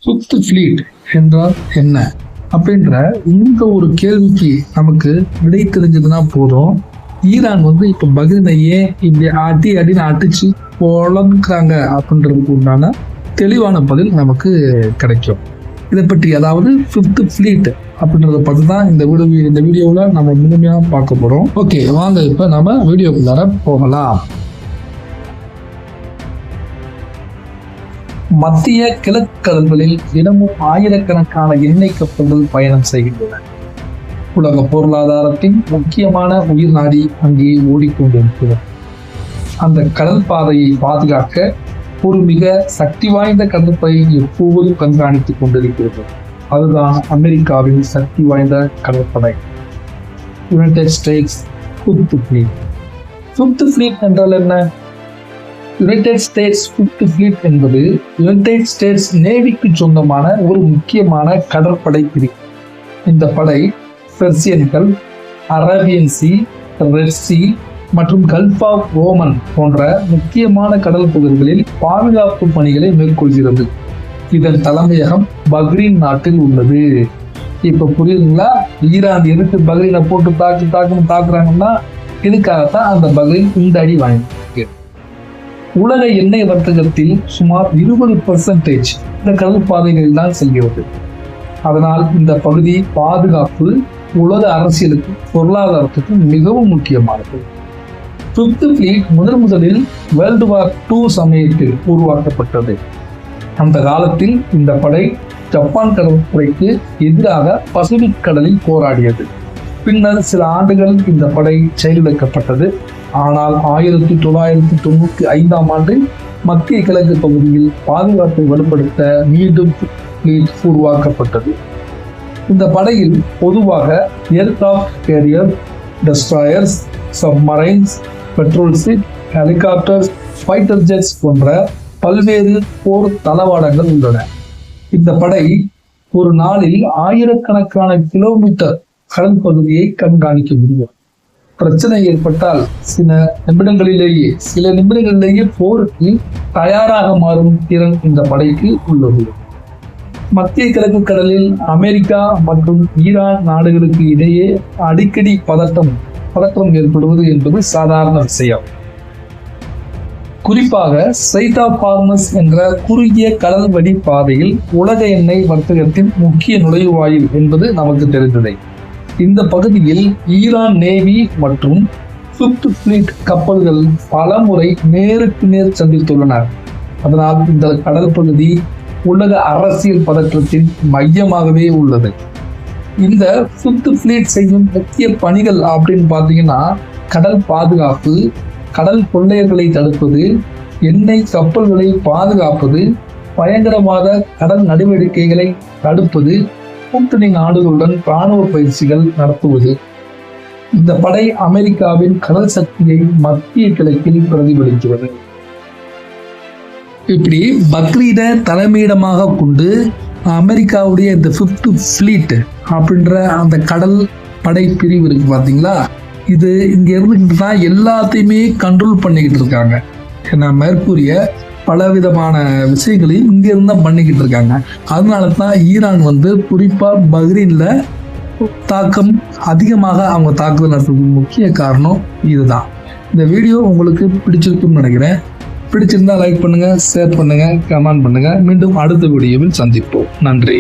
Fifth Fleet என்றால் என்ன அப்படின்ற இந்த ஒரு கேள்விக்கு நமக்கு விடை தெரிஞ்சதுன்னா போதும். ஈரான் வந்து இப்போ பஹ்ரைனை ஏன் இப்படி அடின்னு அடிச்சு பொழக்கிறாங்க அப்படின்றதுக்கு உண்டான தெளிவான பதில் நமக்கு கிடைக்கும். இதை பற்றி அதாவது ஃபிஃப்த் ஃப்ளீட் அப்படின்றத பற்றி தான் இந்த வீடியோவில் நம்ம முழுமையாக பார்க்க போகிறோம். ஓகே, வாங்க இப்போ நம்ம வீடியோக்குள்ளார போகலாம். மத்திய கிழக்கு கடல்களில் தினமும் ஆயிரக்கணக்கான எண்ணெய் கப்பல்கள் பயணம் செய்கின்றன. உலக பொருளாதாரத்தின் முக்கியமான உயிர் நாடி அங்கே ஓடிக்கொண்டிருக்கிறது. அந்த கடல் பாதையை பாதுகாக்க ஒரு மிக சக்தி வாய்ந்த கடற்படை எப்போதும் கண்காணித்துக் கொண்டிருக்கிறது. அதுதான் அமெரிக்காவின் சக்தி வாய்ந்த கடற்படை, United States Fifth Fleet. Fifth Fleet என்றால் என்ன? யுனைடெட் ஸ்டேட்ஸ் ஃபிஃப்த் ஃப்ளீட் என்பது யுனைடெட் ஸ்டேட்ஸ் நேவிக்கு சொந்தமான ஒரு முக்கியமான கடற்படை பிரிவு. இந்த படை Persian Gulf, Arabian Sea, Red Sea மற்றும் கல்ஃப் ஆஃப் ஓமன் போன்ற முக்கியமான கடல் பகுதிகளில் பாதுகாப்பு பணிகளை மேற்கொள்கிறது. இதன் தலைமையகம் பஹ்ரைன் நாட்டில் உள்ளது. இப்ப புரியுதுங்களா? ஈரான் எதுக்கு பஹ்ரைனை போட்டு தாக்குறாங்கன்னா இதுக்காகத்தான் அந்த பஹ்ரைன் இந்த அடி வாங்கி. உலக எண்ணெய் வர்த்தகத்தில் சுமார் 20% இந்த கடல் பாதைகளில் தான் செல்கிறது. அதனால் இந்த பகுதி பாதுகாப்பு, உலக அரசியலுக்கு, பொருளாதாரத்துக்கு மிகவும் முக்கியமானது. ஃபிஃப்த் ஃப்ளீட் முதலில் வேர்ல்டு வார் 2 சமயத்தில் உருவாக்கப்பட்டது. அந்த காலத்தில் இந்த படை ஜப்பான் கடற்படைக்கு எதிராக பசிபிக் கடலில் போராடியது. பின்னர் சில ஆண்டுகள் இந்த படை செயலிழக்கப்பட்டது. ஆனால் 1995ஆம் ஆண்டில் மத்திய கிழக்கு பகுதியில் பாதுகாப்பை வலுப்படுத்த மீண்டும் ஃப்ளீட் உருவாக்கப்பட்டது. இந்த படையில் பொதுவாக aircraft carrier, destroyers, submarines, patrol ship, helicopters, fighter jets போன்ற பல்வேறு போர் தளவாடங்கள் உள்ளன. இந்த படை ஒரு நாளில் ஆயிரக்கணக்கான கிலோமீட்டர் கடல் பகுதியை கண்காணிக்க முடியும். பிரச்சனை ஏற்பட்டால் சில நிமிடங்களிலேயே போருக்கு தயாராக மாறும் திறன் இந்த படைக்கு உள்ளது. மத்திய கிழக்கு கடலில் அமெரிக்கா மற்றும் ஈரான் நாடுகளுக்கு இடையே அடிக்கடி பதட்டம் ஏற்படுவது என்பது சாதாரண விஷயம். குறிப்பாக ஸ்ட்ரெய்ட் ஆஃப் ஹார்மஸ் என்ற குறுகிய கடல் வழி பாதையில் உலக எண்ணெய் வர்த்தகத்தின் முக்கிய நுழைவாயில் என்பது நமக்கு தெரிந்ததே. இந்த பகுதியில் ஈரான் நேவி மற்றும் ஃபிஃப்த் ஃப்ளீட் கப்பல்கள் பல முறை நேருக்கு நேர் சந்தித்துள்ளன. அதனால் இந்த கடல் பகுதி உலக அரசியல் பதற்றத்தின் மையமாகவே உள்ளது. இந்த ஃபிஃப்த் ஃப்ளீட் செய்யும் முக்கிய பணிகள் அப்படின்னு பார்த்தீங்கன்னா கடல் பாதுகாப்பு, கடல் கொள்ளையர்களை தடுப்பது, எண்ணெய் கப்பல்களை பாதுகாப்பது, பயங்கரவாத கடல் நடவடிக்கைகளை தடுப்பது, கூட்டணி நாடுகளுடன் இராணுவ பயிற்சிகள் நடத்துவது. இந்த படை அமெரிக்காவின் கடல் சக்தியை மத்திய கிழக்கில் பிரதிபலிக்கிறது. இப்படி பஹ்ரைனை தலைமையிடமாக கொண்டு அமெரிக்காவுடைய இந்த ஃபிஃப்த் ஃப்ளீட் அப்படின்ற அந்த கடல் படை பிரிவு இருக்கு பார்த்தீங்களா, இது இங்க இருந்துக்கிட்டு தான் எல்லாத்தையுமே கண்ட்ரோல் பண்ணிக்கிட்டு இருக்காங்க. ஏன்னா மேற்கூறிய பலவிதமான விஷயங்களையும் இங்க இருந்தா பண்ணிக்கிட்டு இருக்காங்க. அதனால தான் ஈரான் வந்து குறிப்பா பஹ்ரைன்ல தாக்கம் அதிகமாக அவங்க தாக்குதல் நடத்துறதுக்கு முக்கிய காரணம் இதுதான். இந்த வீடியோ உங்களுக்கு பிடிச்சிருக்குன்னு நினைக்கிறேன். பிடிச்சிருந்தா லைக் பண்ணுங்க, ஷேர் பண்ணுங்க, கமெண்ட் பண்ணுங்க. மீண்டும் அடுத்த வீடியோவில் சந்திப்போம். நன்றி.